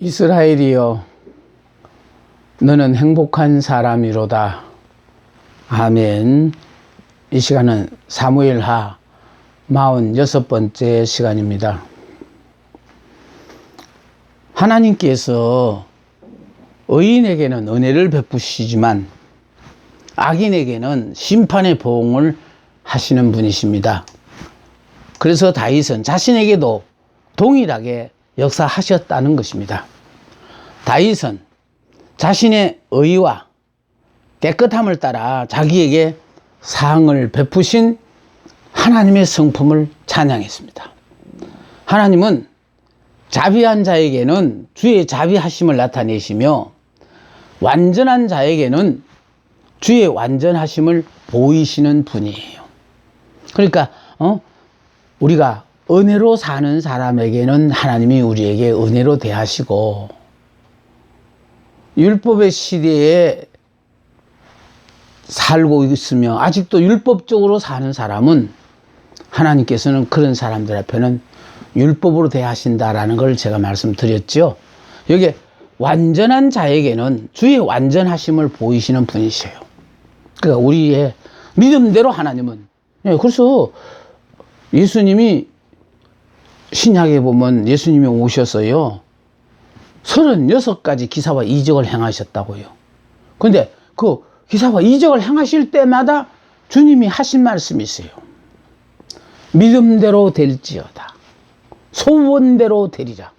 이스라엘이여, 너는 행복한 사람이로다. 아멘. 이 시간은 사무엘하 46번째 시간입니다. 하나님께서 의인에게는 은혜를 베푸시지만 악인에게는 심판의 보응을 하시는 분이십니다. 그래서 다윗은 자신에게도 동일하게 역사하셨다는 것입니다. 다윗은 자신의 의와 깨끗함을 따라 자기에게 사항을 베푸신 하나님의 성품을 찬양했습니다. 하나님은 자비한 자에게는 주의 자비하심을 나타내시며 완전한 자에게는 주의 완전하심을 보이시는 분이에요. 그러니까 우리가 은혜로 사는 사람에게는 하나님이 우리에게 은혜로 대하시고, 율법의 시대에 살고 있으며 아직도 율법적으로 사는 사람은 하나님께서는 그런 사람들 앞에는 율법으로 대하신다라는 걸 제가 말씀드렸죠. 여기 완전한 자에게는 주의 완전하심을 보이시는 분이세요. 그러니까 우리의 믿음대로 하나님은, 그래서 예수님이 신약에 보면 예수님이 오셔서요 36가지 기사와 이적을 행하셨다고요. 그런데 그 기사와 이적을 행하실 때마다 주님이 하신 말씀이 있어요. 믿음대로 될지어다, 소원대로 되리라.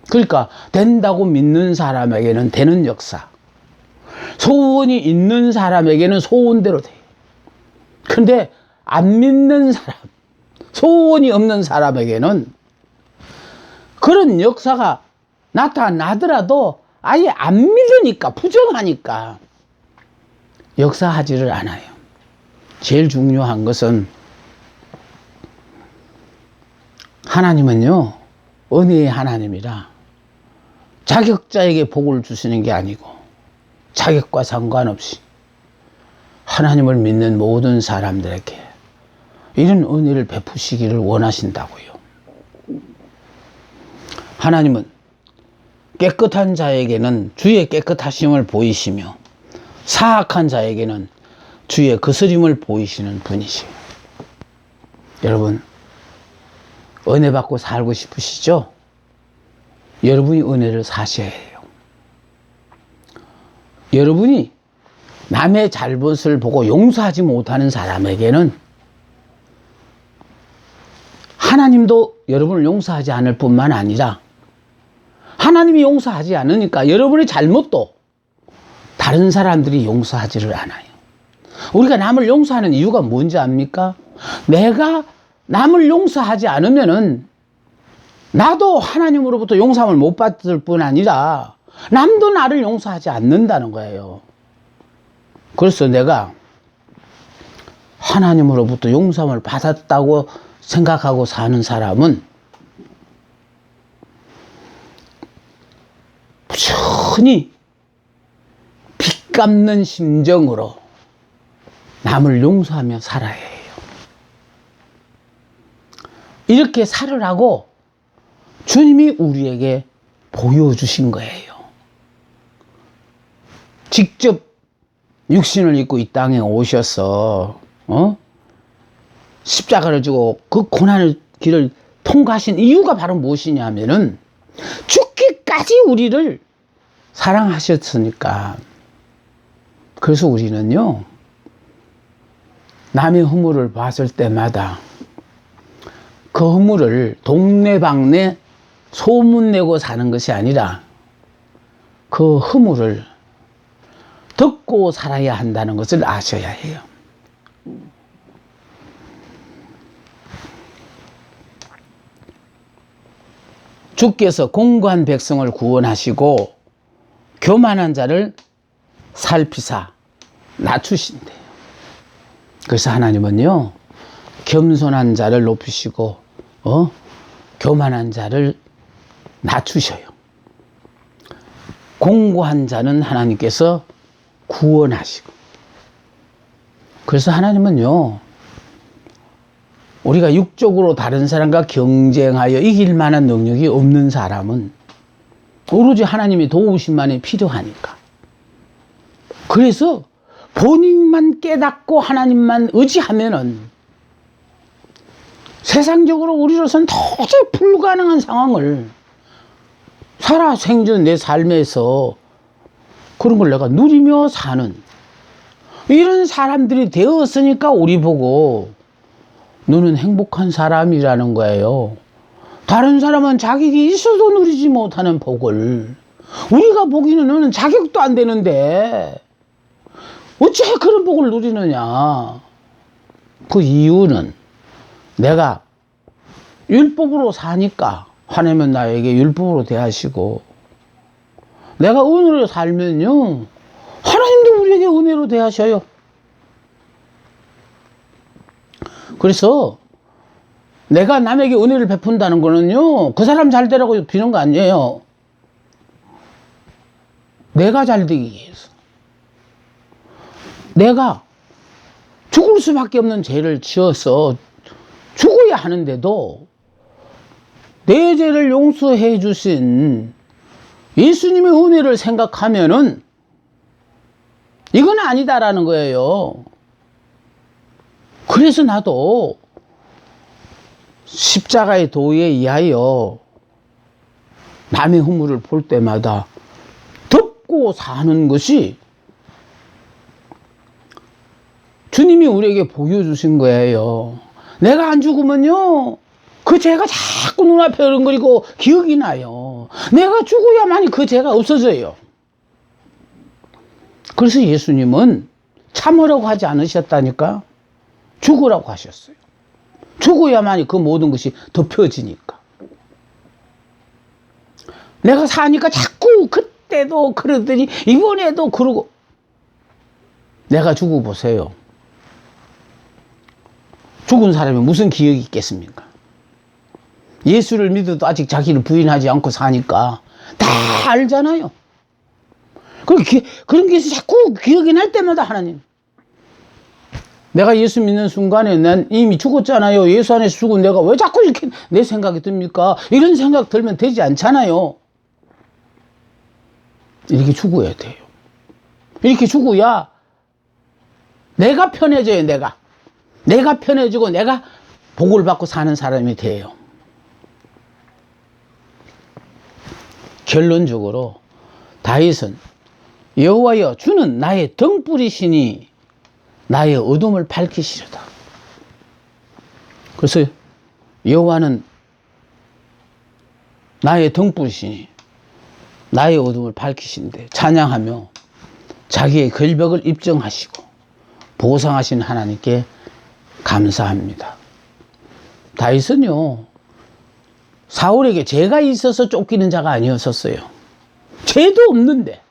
그러니까 된다고 믿는 사람에게는 되는 역사, 소원이 있는 사람에게는 소원대로 돼요. 그런데 안 믿는 사람, 소원이 없는 사람에게는 그런 역사가 나타나더라도 아예 안 믿으니까, 부정하니까 역사하지를 않아요. 제일 중요한 것은 하나님은요 은혜의 하나님이라 자격자에게 복을 주시는 게 아니고 자격과 상관없이 하나님을 믿는 모든 사람들에게 이런 은혜를 베푸시기를 원하신다고요. 하나님은 깨끗한 자에게는 주의 깨끗하심을 보이시며 사악한 자에게는 주의 거스림을 보이시는 분이시에요. 여러분, 은혜 받고 살고 싶으시죠? 여러분이 은혜를 사셔야 해요. 여러분이 남의 잘못을 보고 용서하지 못하는 사람에게는 하나님도 여러분을 용서하지 않을 뿐만 아니라 하나님이 용서하지 않으니까 여러분의 잘못도 다른 사람들이 용서하지를 않아요. 우리가 남을 용서하는 이유가 뭔지 압니까? 내가 남을 용서하지 않으면은 나도 하나님으로부터 용서함을 못 받을 뿐 아니라 남도 나를 용서하지 않는다는 거예요. 그래서 내가 하나님으로부터 용서함을 받았다고 생각하고 사는 사람은 부지런히 빚 갚는 심정으로 남을 용서하며 살아야 해요. 이렇게 살으라고 주님이 우리에게 보여주신 거예요. 직접 육신을 입고 이 땅에 오셔서 십자가를 지고 그 고난의 길을 통과하신 이유가 바로 무엇이냐면은 죽기까지 우리를 사랑하셨으니까. 그래서 우리는요 남의 허물을 봤을 때마다 그 허물을 동네방네 소문내고 사는 것이 아니라 그 허물을 덮고 살아야 한다는 것을 아셔야 해요. 주께서 공고한 백성을 구원하시고 교만한 자를 살피사 낮추신대요. 그래서 하나님은요 겸손한 자를 높이시고 교만한 자를 낮추셔요. 공고한 자는 하나님께서 구원하시고. 그래서 하나님은요 우리가 육적으로 다른 사람과 경쟁하여 이길 만한 능력이 없는 사람은 오로지 하나님의 도우심만이 필요하니까. 그래서 본인만 깨닫고 하나님만 의지하면은 세상적으로 우리로서는 도저히 불가능한 상황을 살아생전 내 삶에서 그런 걸 내가 누리며 사는 이런 사람들이 되었으니까 우리 보고 너는 행복한 사람이라는 거예요. 다른 사람은 자격이 있어도 누리지 못하는 복을 우리가 보기는 너는 자격도 안 되는데 어째 그런 복을 누리느냐. 그 이유는 내가 율법으로 사니까 화내면 나에게 율법으로 대하시고, 내가 은혜로 살면요 하나님도 우리에게 은혜로 대하셔요. 그래서 내가 남에게 은혜를 베푼다는 거는요 그 사람 잘 되라고 비는 거 아니에요. 내가 잘 되기 위해서. 내가 죽을 수밖에 없는 죄를 지어서 죽어야 하는데도 내 죄를 용서해 주신 예수님의 은혜를 생각하면은 이건 아니다라는 거예요. 그래서 나도 십자가의 도에 의하여 남의 허물을 볼 때마다 덮고 사는 것이 주님이 우리에게 보여주신 거예요. 내가 안 죽으면요 그 죄가 자꾸 눈앞에 어른거리고 기억이 나요. 내가 죽어야만이 그 죄가 없어져요. 그래서 예수님은 참으라고 하지 않으셨다니까. 죽으라고 하셨어요. 죽어야만이 그 모든 것이 덮여지니까. 내가 사니까 자꾸 그때도 그러더니 이번에도 그러고. 내가 죽어보세요. 죽은 사람이 무슨 기억이 있겠습니까? 예수를 믿어도 아직 자기를 부인하지 않고 사니까 다 알잖아요. 그런 게 자꾸 기억이 날 때마다 하나님, 내가 예수 믿는 순간에 난 이미 죽었잖아요. 예수 안에서 죽은 내가 왜 자꾸 이렇게 내 생각이 듭니까? 이런 생각 들면 되지 않잖아요. 이렇게 죽어야 돼요. 이렇게 죽어야 내가 편해져요. 내가 편해지고 내가 복을 받고 사는 사람이 돼요. 결론적으로 다윗은 여호와여 주는 나의 등불이시니 나의 어둠을 밝히시려다. 그래서 여호와는 나의 등불이시니 나의 어둠을 밝히신데 찬양하며 자기의 결벽을 입증하시고 보상하신 하나님께 감사합니다. 다윗은요 사울에게 죄가 있어서 쫓기는 자가 아니었었어요. 죄도 없는데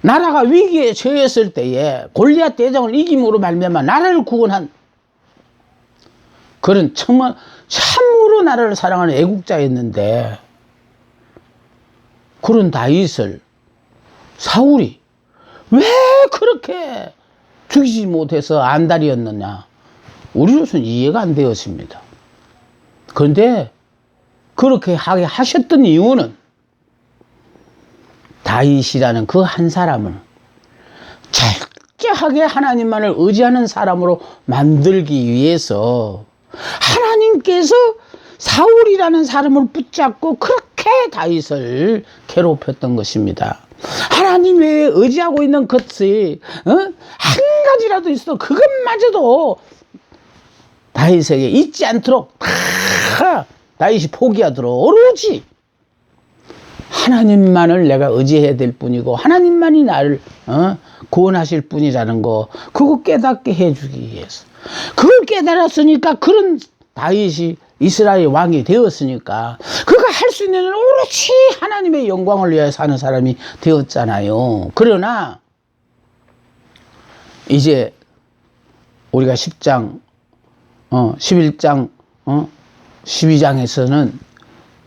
나라가 위기에 처했을 때에 골리앗 대장을 이김으로 말미암아 나라를 구원한 그런 정말 참으로 나라를 사랑하는 애국자였는데, 그런 다윗을 사울이 왜 그렇게 죽이지 못해서 안달이었느냐, 우리로서는 이해가 안 되었습니다. 그런데 그렇게 하게 하셨던 이유는 다윗이라는 그 한 사람을 철저하게 하나님만을 의지하는 사람으로 만들기 위해서 하나님께서 사울이라는 사람을 붙잡고 그렇게 다윗을 괴롭혔던 것입니다. 하나님 외에 의지하고 있는 것이 한 가지라도 있어도 그것마저도 다윗에게 잊지 않도록 다 다윗이 포기하도록 오로지 하나님만을 내가 의지해야 될 뿐이고 하나님만이 나를 구원하실 뿐이라는 거, 그거 깨닫게 해주기 위해서. 그걸 깨달았으니까 그런 다윗이 이스라엘 왕이 되었으니까 그가 할 수 있는 일은 오로지 하나님의 영광을 위하여 사는 사람이 되었잖아요. 그러나 이제 우리가 10장 11장 12장에서는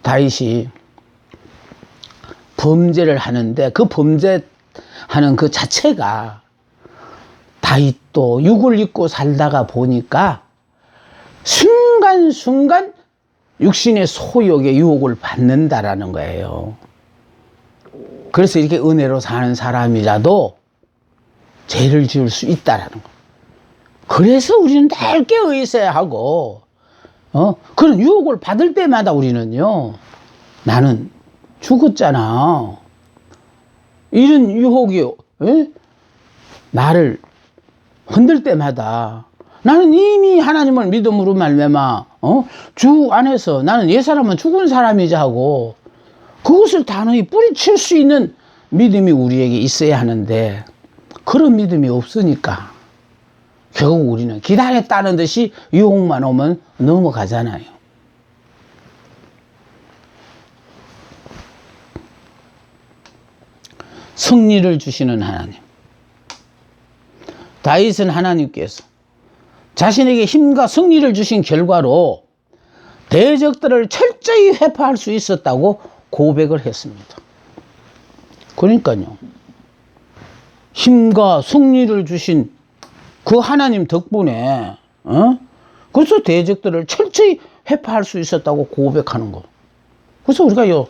다윗이 범죄를 하는데 그 범죄하는 그 자체가 다윗도 육을 입고 살다가 보니까 순간순간 육신의 소욕의 유혹을 받는다라는 거예요. 그래서 이렇게 은혜로 사는 사람이라도 죄를 지을 수 있다라는 거. 그래서 우리는 늘 깨어 있어야 하고, 그런 유혹을 받을 때마다 우리는요, 나는 죽었잖아. 이런 유혹이, 나를 흔들 때마다 나는 이미 하나님을 믿음으로 말미암아 주 안에서 나는 옛사람은 죽은 사람이자 하고 그것을 단호히 뿌리칠 수 있는 믿음이 우리에게 있어야 하는데 그런 믿음이 없으니까 결국 우리는 기다렸다는 듯이 유혹만 오면 넘어가잖아요. 승리를 주시는 하나님. 다윗은 하나님께서 자신에게 힘과 승리를 주신 결과로 대적들을 철저히 회파할 수 있었다고 고백을 했습니다. 그러니까요. 힘과 승리를 주신 그 하나님 덕분에 그래서 대적들을 철저히 회파할 수 있었다고 고백하는 거. 그래서 우리가요.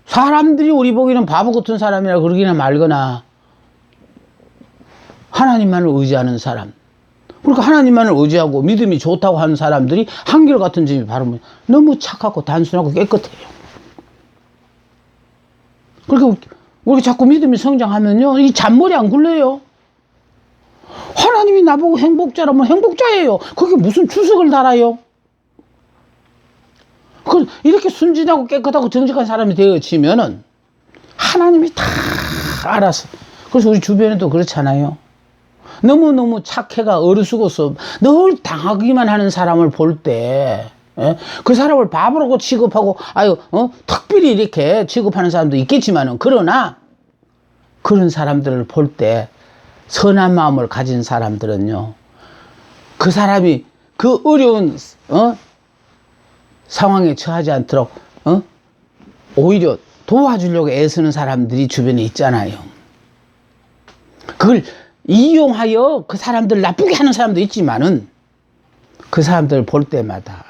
사람들이 우리 보기에는 바보 같은 사람이라 그러기나 말거나 하나님만을 의지하는 사람. 그러니까 하나님만을 의지하고 믿음이 좋다고 하는 사람들이 한결같은 점이 바로 너무 착하고 단순하고 깨끗해요. 그러니까 우리가 자꾸 믿음이 성장하면요. 이 잔머리 안 굴려요. 하나님이 나보고 행복자라면 행복자예요. 그게 무슨 주석을 달아요? 이렇게 순진하고 깨끗하고 정직한 사람이 되어지면은 하나님이 다 알아서. 그래서 우리 주변에도 그렇잖아요. 너무너무 착해가 어리숙어서 늘 당하기만 하는 사람을 볼 때, 그 사람을 바보라고 취급하고, 특별히 이렇게 취급하는 사람도 있겠지만은, 그러나, 그런 사람들을 볼 때, 선한 마음을 가진 사람들은요, 그 사람이 그 어려운, 상황에 처하지 않도록, 오히려 도와주려고 애쓰는 사람들이 주변에 있잖아요. 그걸 이용하여 그 사람들 나쁘게 하는 사람도 있지만은 그 사람들 볼 때마다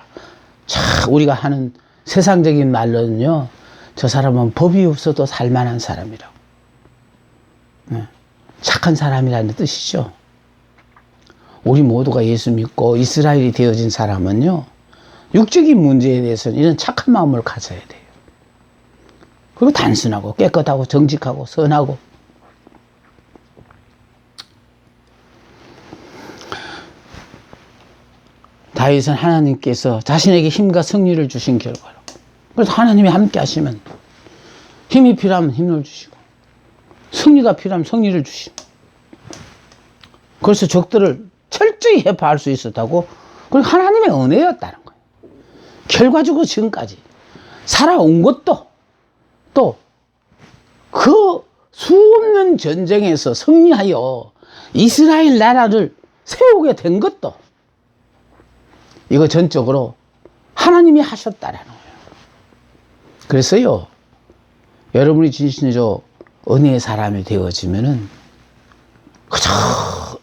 참 우리가 하는 세상적인 말로는요, 저 사람은 법이 없어도 살만한 사람이라고. 착한 사람이라는 뜻이죠. 우리 모두가 예수 믿고 이스라엘이 되어진 사람은요, 육적인 문제에 대해서는 이런 착한 마음을 가져야 돼요. 그리고 단순하고 깨끗하고 정직하고 선하고. 다윗은 하나님께서 자신에게 힘과 승리를 주신 결과로, 그래서 하나님이 함께 하시면 힘이 필요하면 힘을 주시고 승리가 필요하면 승리를 주시고, 그래서 적들을 철저히 해파할 수 있었다고. 그리고 하나님의 은혜였다는 거예요. 결과적으로 지금까지 살아온 것도 또 그 수없는 전쟁에서 승리하여 이스라엘 나라를 세우게 된 것도 이거 전적으로 하나님이 하셨다라는 거예요. 그래서요, 여러분이 진실로 은혜의 사람이 되어지면은 그저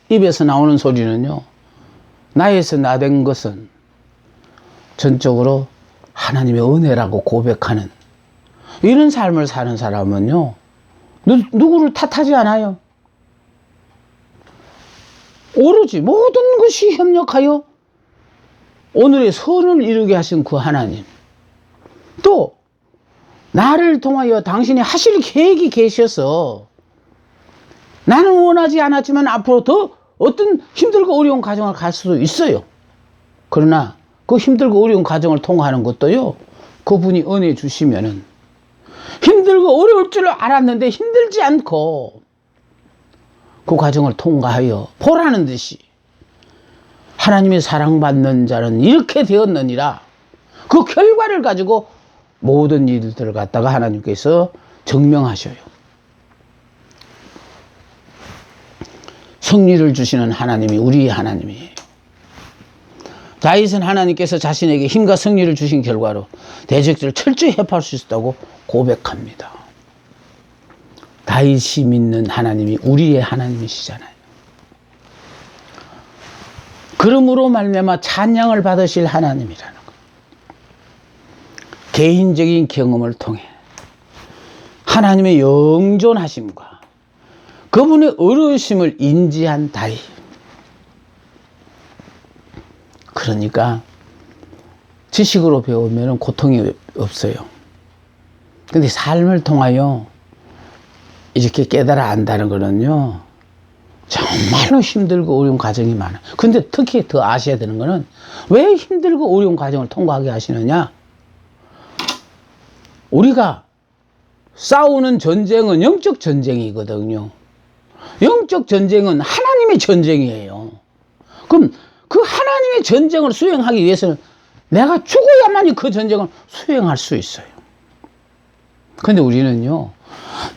입에서 나오는 소리는요, 나에서 나된 것은 전적으로 하나님의 은혜라고 고백하는 이런 삶을 사는 사람은요, 누구를 탓하지 않아요. 오로지 모든 것이 협력하여 오늘의 선을 이루게 하신 그 하나님, 또 나를 통하여 당신이 하실 계획이 계셔서 나는 원하지 않았지만 앞으로 더 어떤 힘들고 어려운 과정을 갈 수도 있어요. 그러나 그 힘들고 어려운 과정을 통과하는 것도요, 그분이 은혜 주시면은 힘들고 어려울 줄 알았는데 힘들지 않고 그 과정을 통과하여 보라는 듯이 하나님의 사랑받는 자는 이렇게 되었느니라, 그 결과를 가지고 모든 일들을 갖다가 하나님께서 증명하셔요. 승리를 주시는 하나님이 우리의 하나님이에요. 다윗은 하나님께서 자신에게 힘과 승리를 주신 결과로 대적들을 철저히 해파할 수 있었다고 고백합니다. 다윗이 믿는 하나님이 우리의 하나님이시잖아요. 그러므로 말미암아 찬양을 받으실 하나님이라는 것. 개인적인 경험을 통해 하나님의 영존하심과 그분의 어르심을 인지한 다이. 그러니까 지식으로 배우면 고통이 없어요. 근데 삶을 통하여 이렇게 깨달아 안다는 거는요, 정말로 힘들고 어려운 과정이 많아요. 근데 특히 더 아셔야 되는 거는 왜 힘들고 어려운 과정을 통과하게 하시느냐? 우리가 싸우는 전쟁은 영적 전쟁이거든요. 영적 전쟁은 하나님의 전쟁이에요. 그럼 그 하나님의 전쟁을 수행하기 위해서는 내가 죽어야만이 그 전쟁을 수행할 수 있어요. 근데 우리는요,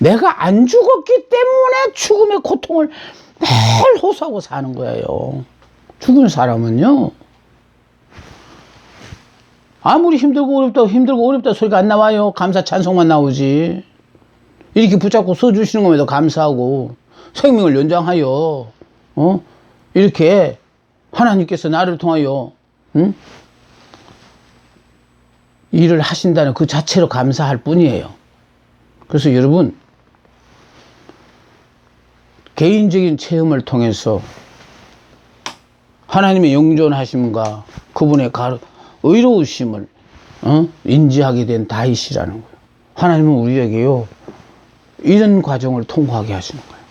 내가 안 죽었기 때문에 죽음의 고통을 매일 호소하고 사는 거예요. 죽은 사람은요, 아무리 힘들고 어렵다 소리가 안 나와요. 감사 찬송만 나오지. 이렇게 붙잡고 서주시는 것에도 감사하고, 생명을 연장하여, 이렇게 하나님께서 나를 통하여, 일을 하신다는 그 자체로 감사할 뿐이에요. 그래서 여러분, 개인적인 체험을 통해서 하나님의 영존하심과 그분의 의로우심을 인지하게 된 다윗이라는 거예요. 하나님은 우리에게요, 이런 과정을 통과하게 하시는 거예요.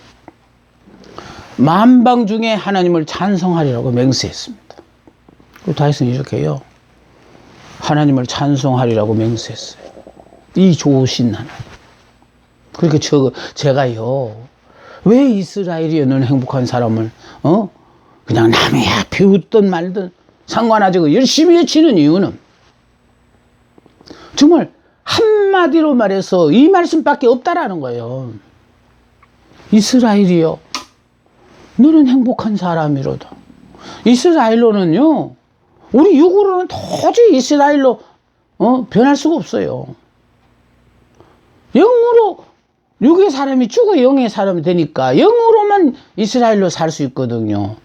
만방 중에 하나님을 찬송하리라고 맹세했습니다. 다윗은 이렇게 해요. 하나님을 찬송하리라고 맹세했어요. 이 좋으신 하나님. 그러니까 제가요, 왜 이스라엘이 너는 행복한 사람을 그냥 남이 비웃든 말든 상관하지 않고 열심히 외치는 이유는 정말 한마디로 말해서 이 말씀밖에 없다라는 거예요. 이스라엘이요, 너는 행복한 사람이로다. 이스라엘로는요, 우리 육으로는 도저히 이스라엘로 변할 수가 없어요. 영으로 육의 사람이 죽어 영의 사람이 되니까 영으로만 이스라엘로 살 수 있거든요.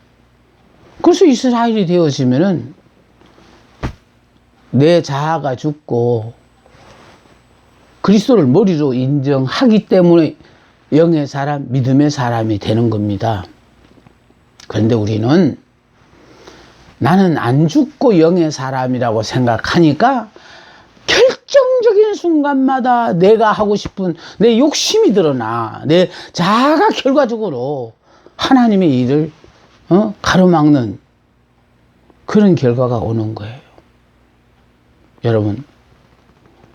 그래서 이스라엘이 되어지면은 내 자아가 죽고 그리스도를 머리로 인정하기 때문에 영의 사람, 믿음의 사람이 되는 겁니다. 그런데 우리는 나는 안 죽고 영의 사람이라고 생각하니까 결정적인 순간마다 내가 하고 싶은 내 욕심이 드러나 내 자아가 결과적으로 하나님의 일을 가로막는 그런 결과가 오는 거예요. 여러분,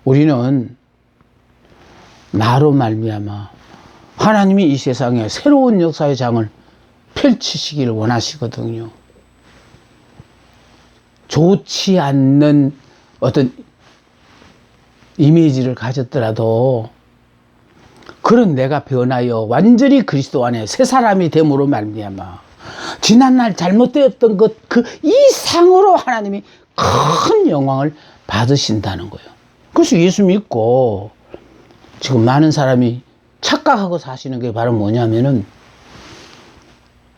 우리는 나로 말미암아 하나님이 이 세상에 새로운 역사의 장을 펼치시기를 원하시거든요. 좋지 않는 어떤 이미지를 가졌더라도 그런 내가 변하여 완전히 그리스도 안에 새 사람이 됨으로 말미암아 지난날 잘못되었던 것 그 이상으로 하나님이 큰 영광을 받으신다는 거예요. 그래서 예수 믿고 지금 많은 사람이 착각하고 사시는 게 바로 뭐냐면은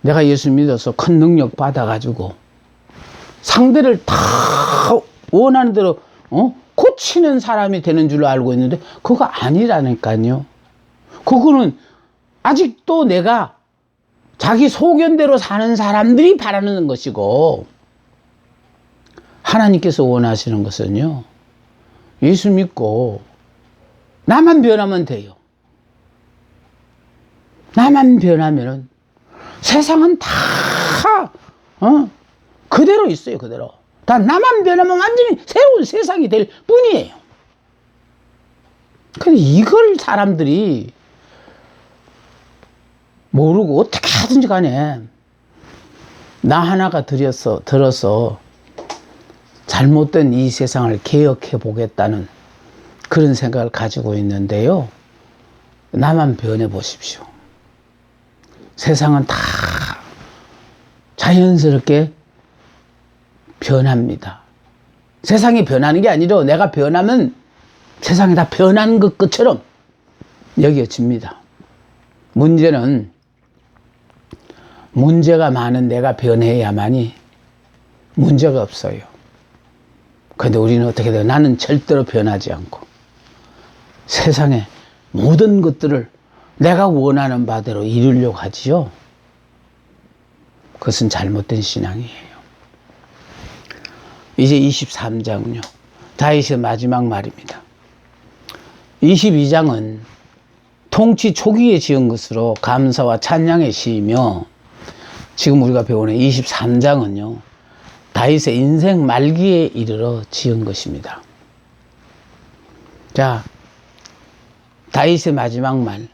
내가 예수 믿어서 큰 능력 받아가지고 상대를 다 원하는 대로 고치는 사람이 되는 줄로 알고 있는데 그거 아니라니까요. 그거는 아직도 내가 자기 소견대로 사는 사람들이 바라는 것이고, 하나님께서 원하시는 것은요, 예수 믿고 나만 변하면 돼요. 나만 변하면은 세상은 다 그대로 있어요. 그대로. 다 나만 변하면 완전히 새로운 세상이 될 뿐이에요. 근데 이걸 사람들이 모르고 어떻게 하든지 간에 나 하나가 들어서 잘못된 이 세상을 개혁해 보겠다는 그런 생각을 가지고 있는데요. 나만 변해 보십시오. 세상은 다 자연스럽게 변합니다. 세상이 변하는 게 아니라 내가 변하면 세상이 다 변한 것처럼 여겨집니다. 문제는 문제가 많은 내가 변해야만이 문제가 없어요. 그런데 우리는 어떻게 돼요? 나는 절대로 변하지 않고 세상에 모든 것들을 내가 원하는 바대로 이루려고 하지요. 그것은 잘못된 신앙이에요. 이제 23장은요. 다윗의 마지막 말입니다. 22장은 통치 초기에 지은 것으로 감사와 찬양의 시이며, 지금 우리가 배우는 23장은요. 다윗의 인생 말기에 이르러 지은 것입니다. 자, 다윗의 마지막 말,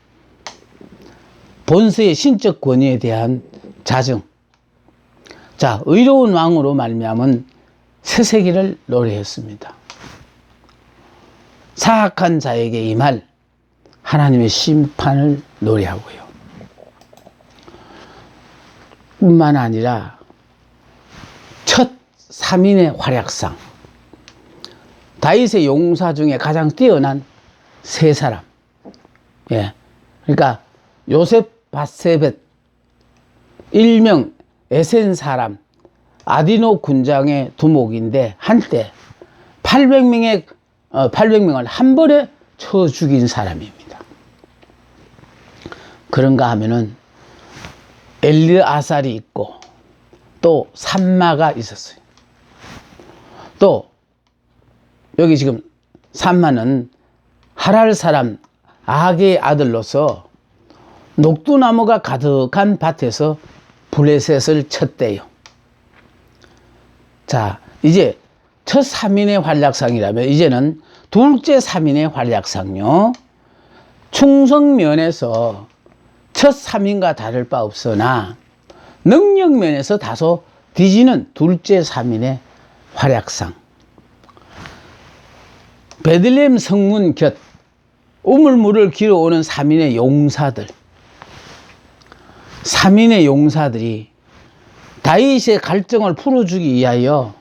본세의 신적 권위에 대한 자증. 자, 의로운 왕으로 말미암은 새세기를 노래했습니다. 사악한 자에게 임할 하나님의 심판을 노래하고요. 뿐만 아니라 첫 3인의 활약상, 다윗의 용사 중에 가장 뛰어난 세 사람. 예, 그러니까 요셉 바세벳, 일명 에센 사람, 아디노 군장의 두목인데 한때 800명을 한 번에 쳐 죽인 사람입니다. 그런가 하면은 엘르아살이 있고 또 삼마가 있었어요. 또 여기 지금 삼마는 하랄 사람 아게의 아들로서 녹두나무가 가득한 밭에서 블레셋을 쳤대요. 자, 이제 첫 3인의 활약상이라면 이제는 둘째 3인의 활약상요. 충성면에서 첫 3인과 다를 바 없으나 능력면에서 다소 뒤지는 둘째 3인의 활약상. 베들레헴 성문 곁 우물물을 길어오는 3인의 용사들. 3인의 용사들이 다윗의 갈증을 풀어주기 위하여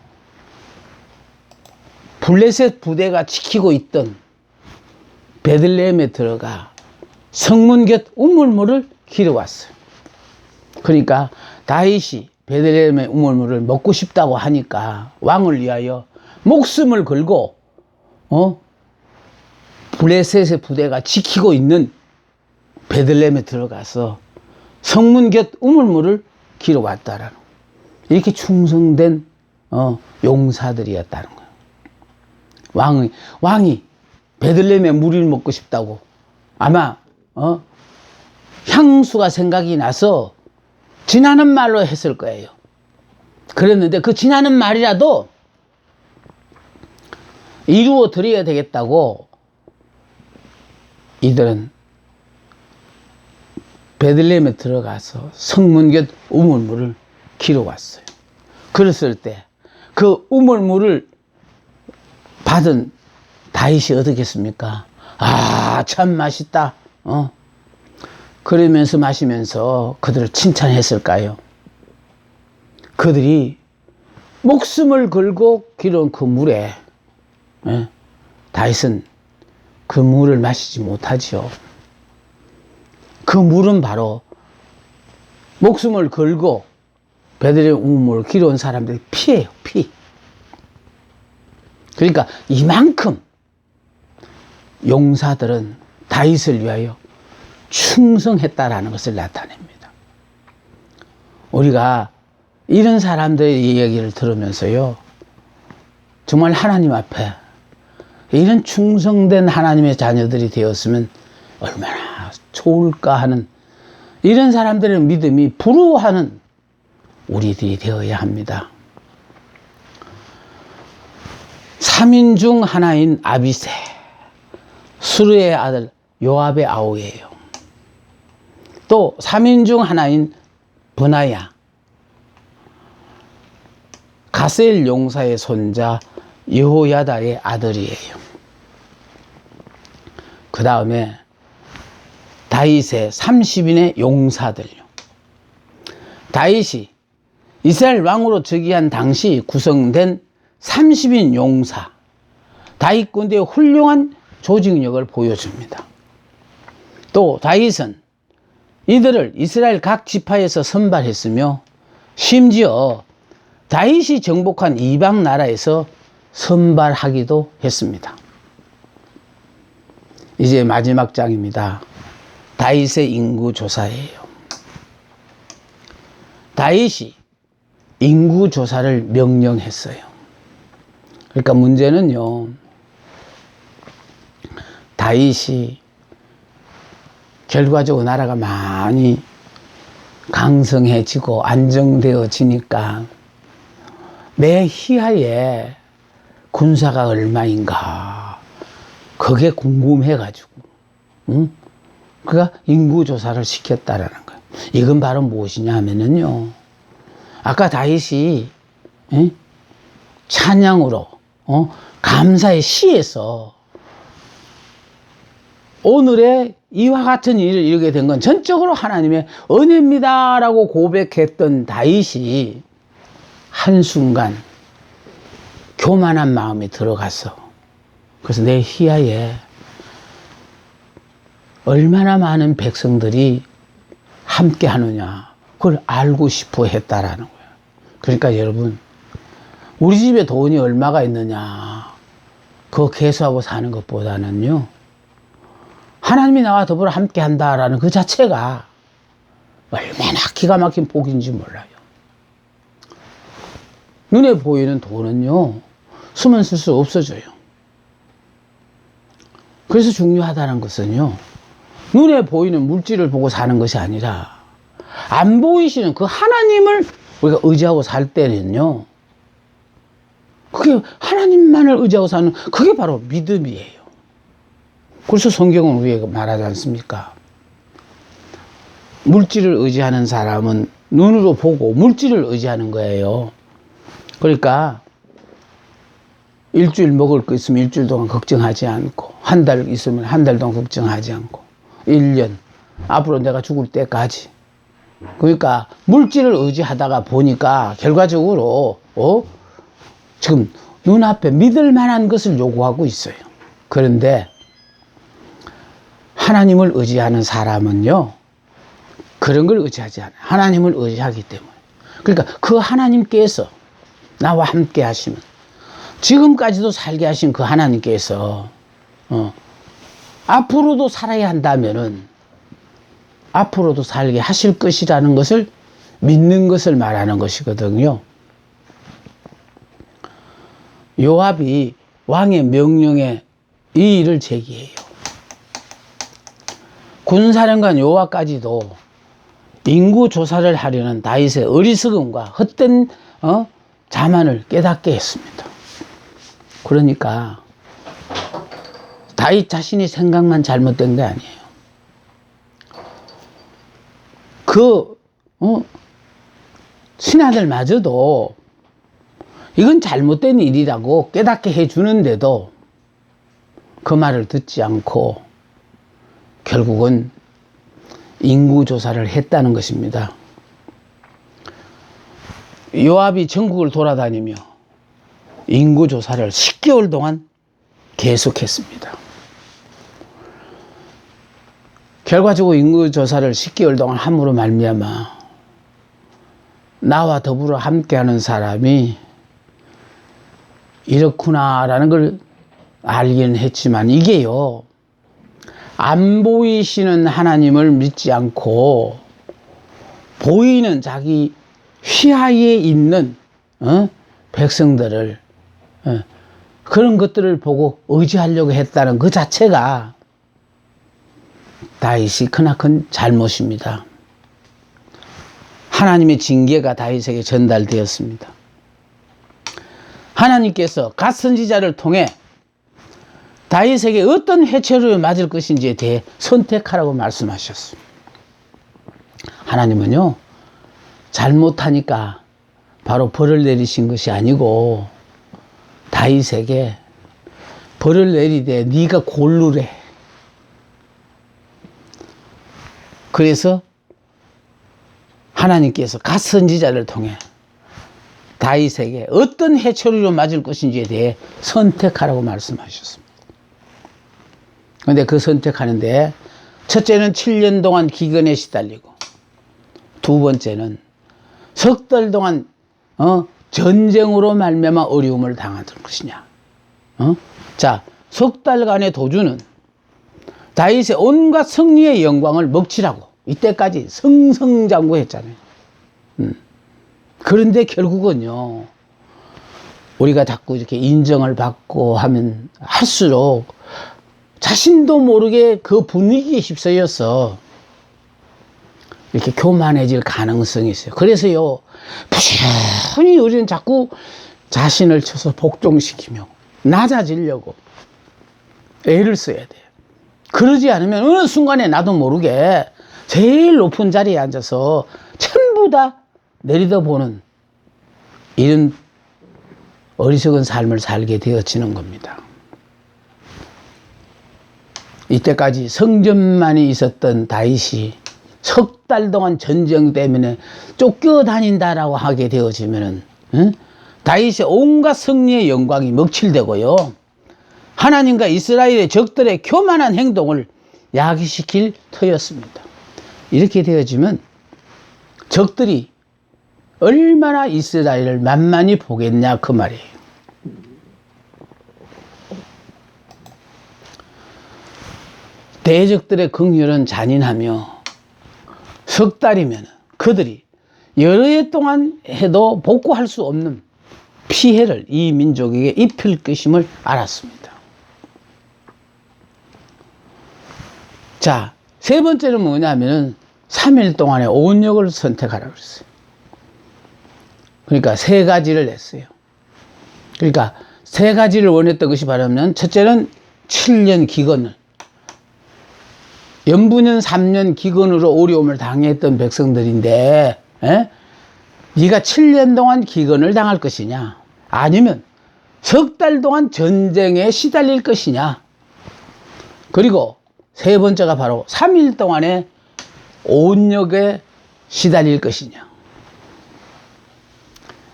블레셋 부대가 지키고 있던 베들레헴에 들어가 성문 곁 우물물을 길어왔어요. 그러니까 다윗이 베들레헴의 우물물을 먹고 싶다고 하니까 왕을 위하여 목숨을 걸고 블레셋의 부대가 지키고 있는 베들레헴에 들어가서 성문 곁 우물물을 길어왔다라는, 이렇게 충성된 용사들이었다는 거예요. 왕이 베들레헴에 물을 먹고 싶다고 아마 향수가 생각이 나서 지나는 말로 했을 거예요. 그랬는데 그 지나는 말이라도 이루어 드려야 되겠다고 이들은 베들레헴에 들어가서 성문 곁 우물물을 길어왔어요. 그랬을 때 그 우물물을 받은 다윗이 어떻겠습니까? 아, 참 맛있다. 그러면서 마시면서 그들을 칭찬했을까요? 그들이 목숨을 걸고 길어온 그 물에 다윗은 그 물을 마시지 못하지요. 그 물은 바로 목숨을 걸고 베들레헴 우물을 길어온 사람들의 피예요, 피. 그러니까 이만큼 용사들은 다윗을 위하여 충성했다라는 것을 나타냅니다. 우리가 이런 사람들의 이야기를 들으면서요, 정말 하나님 앞에 이런 충성된 하나님의 자녀들이 되었으면 얼마나 좋을까 하는, 이런 사람들의 믿음이 부러워하는 우리들이 되어야 합니다. 3인 중 하나인 아비새, 수르의 아들 요압의 아우예요. 또 3인 중 하나인 브나야, 가셀 용사의 손자 여호야다의 아들이에요. 그 다음에 다윗의 30인의 용사들요. 다윗이 이스라엘 왕으로 즉위한 당시 구성된 30인 용사, 다윗 군대의 훌륭한 조직력을 보여줍니다. 또 다윗은 이들을 이스라엘 각 지파에서 선발했으며 심지어 다윗이 정복한 이방 나라에서 선발하기도 했습니다. 이제 마지막 장입니다. 다윗의 인구 조사예요. 다윗이 인구 조사를 명령했어요. 그러니까 문제는요, 다윗이 결과적으로 나라가 많이 강성해지고 안정되어지니까 내 희하에 군사가 얼마인가 그게 궁금해가지고 그가 인구조사를 시켰다라는 거예요. 이건 바로 무엇이냐 하면은요, 아까 다윗이 찬양으로 감사의 시에서 오늘의 이와 같은 일을 이루게 된 건 전적으로 하나님의 은혜입니다 라고 고백했던 다윗이 한순간 교만한 마음이 들어가서, 그래서 내 희하에 얼마나 많은 백성들이 함께 하느냐 그걸 알고 싶어 했다라는 거예요. 그러니까 여러분, 우리 집에 돈이 얼마가 있느냐 그거 계수하고 사는 것보다는요, 하나님이 나와 더불어 함께 한다라는 그 자체가 얼마나 기가 막힌 복인지 몰라요. 눈에 보이는 돈은요, 수면 쓸 없어져요. 그래서 중요하다는 것은요, 눈에 보이는 물질을 보고 사는 것이 아니라 안 보이시는 그 하나님을 우리가 의지하고 살 때는요, 그게 하나님만을 의지하고 사는 그게 바로 믿음이에요. 그래서 성경은 우리에게 말하지 않습니까? 물질을 의지하는 사람은 눈으로 보고 물질을 의지하는 거예요. 그러니까 일주일 먹을 거 있으면 일주일 동안 걱정하지 않고, 한 달 있으면 한 달 동안 걱정하지 않고, 1년 앞으로 내가 죽을 때까지. 그러니까 물질을 의지하다가 보니까 결과적으로 지금 눈앞에 믿을 만한 것을 요구하고 있어요. 그런데 하나님을 의지하는 사람은요, 그런 걸 의지하지 않아요. 하나님을 의지하기 때문에. 그러니까 그 하나님께서 나와 함께 하시면, 지금까지도 살게 하신 그 하나님께서 앞으로도 살아야 한다면은 앞으로도 살게 하실 것이라는 것을 믿는 것을 말하는 것이거든요. 요압이 왕의 명령에 이 일을 제기해요. 군사령관 요압까지도 인구 조사를 하려는 다윗의 어리석음과 헛된 자만을 깨닫게 했습니다. 그러니까 다윗 자신이 생각만 잘못된 게 아니에요. 신하들마저도 이건 잘못된 일이라고 깨닫게 해주는데도 그 말을 듣지 않고 결국은 인구조사를 했다는 것입니다. 요압이 전국을 돌아다니며 인구조사를 10개월 동안 계속했습니다. 결과적으로 인구조사를 10개월 동안 함으로 말미암아 나와 더불어 함께하는 사람이 이렇구나라는 걸 알기는 했지만, 이게요, 안 보이시는 하나님을 믿지 않고 보이는 자기 휘하에 있는 백성들을 그런 것들을 보고 의지하려고 했다는 그 자체가 다윗이 크나큰 잘못입니다. 하나님의 징계가 다윗에게 전달되었습니다. 하나님께서 갓 선지자를 통해 다윗에게 어떤 해초를 맞을 것인지에 대해 선택하라고 말씀하셨습니다. 하나님은요, 잘못하니까 바로 벌을 내리신 것이 아니고 다윗에게 벌을 내리되 네가 고르래. 그래서 하나님께서 갓 선지자를 통해 다윗에게 어떤 해초리로 맞을 것인지에 대해 선택하라고 말씀하셨습니다. 그런데 그 선택하는데 첫째는 7년 동안 기근에 시달리고, 두 번째는 석 달 동안 전쟁으로 말미암아 어려움을 당하던 것이냐. 자, 석 달간의 도주는 다윗의 온갖 승리의 영광을 먹치라고 이때까지 승승장구했잖아요. 그런데 결국은요, 우리가 자꾸 이렇게 인정을 받고 하면 할수록 자신도 모르게 그 분위기에 휩싸여서 이렇게 교만해질 가능성이 있어요. 그래서요, 부지런히 우리는 자꾸 자신을 쳐서 복종시키며 낮아지려고 애를 써야 돼요. 그러지 않으면 어느 순간에 나도 모르게 제일 높은 자리에 앉아서 전부 다 내려다보는 이런 어리석은 삶을 살게 되어지는 겁니다. 이때까지 성전만이 있었던 다윗이 석 달 동안 전쟁 때문에 쫓겨다닌다라고 하게 되어지면은, 다윗의 온갖 승리의 영광이 먹칠되고요, 하나님과 이스라엘의 적들의 교만한 행동을 야기시킬 터였습니다. 이렇게 되어지면 적들이 얼마나 이스라엘을 만만히 보겠냐 그 말이에요. 대적들의 긍휼은 잔인하며 석 달이면 그들이 여러 해 동안 해도 복구할 수 없는 피해를 이 민족에게 입힐 것임을 알았습니다. 자, 세 번째는 뭐냐면은 3일 동안의 온역을 선택하라고 그랬어요. 그러니까 세 가지를 냈어요. 그러니까 세 가지를 원했던 것이 바라면, 첫째는 7년 기근을, 연분년 3년 기근으로 어려움을 당했던 백성들인데, 네가 7년 동안 기근을 당할 것이냐, 아니면 석 달 동안 전쟁에 시달릴 것이냐, 그리고 세 번째가 바로 3일 동안의 온역에 시달릴 것이냐.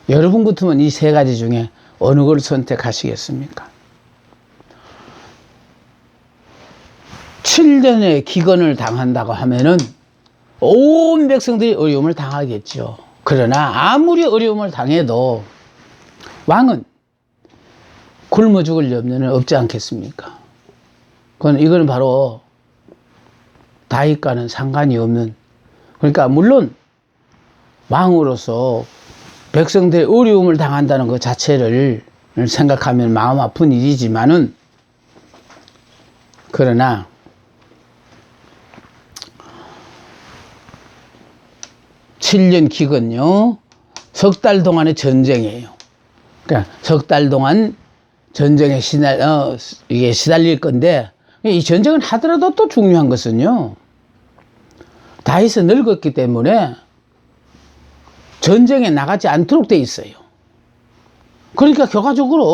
여러분 같으면 이 세 가지 중에 어느 걸 선택하시겠습니까? 7년의 기근을 당한다고 하면은 온 백성들이 어려움을 당하겠죠. 그러나 아무리 어려움을 당해도 왕은 굶어 죽을 염려는 없지 않겠습니까? 이거는 바로 다윗과는 상관이 없는, 그러니까 물론 왕으로서 백성들의 어려움을 당한다는 것 자체를 생각하면 마음 아픈 일이지만은, 그러나 (7년) 기근요, 석 달 동안의 전쟁이에요. 그러니까 석 달 동안 전쟁에 시달릴 건데, 이 전쟁을 하더라도 또 중요한 것은요, 다윗은 늙었기 때문에 전쟁에 나가지 않도록 돼 있어요. 그러니까 결과적으로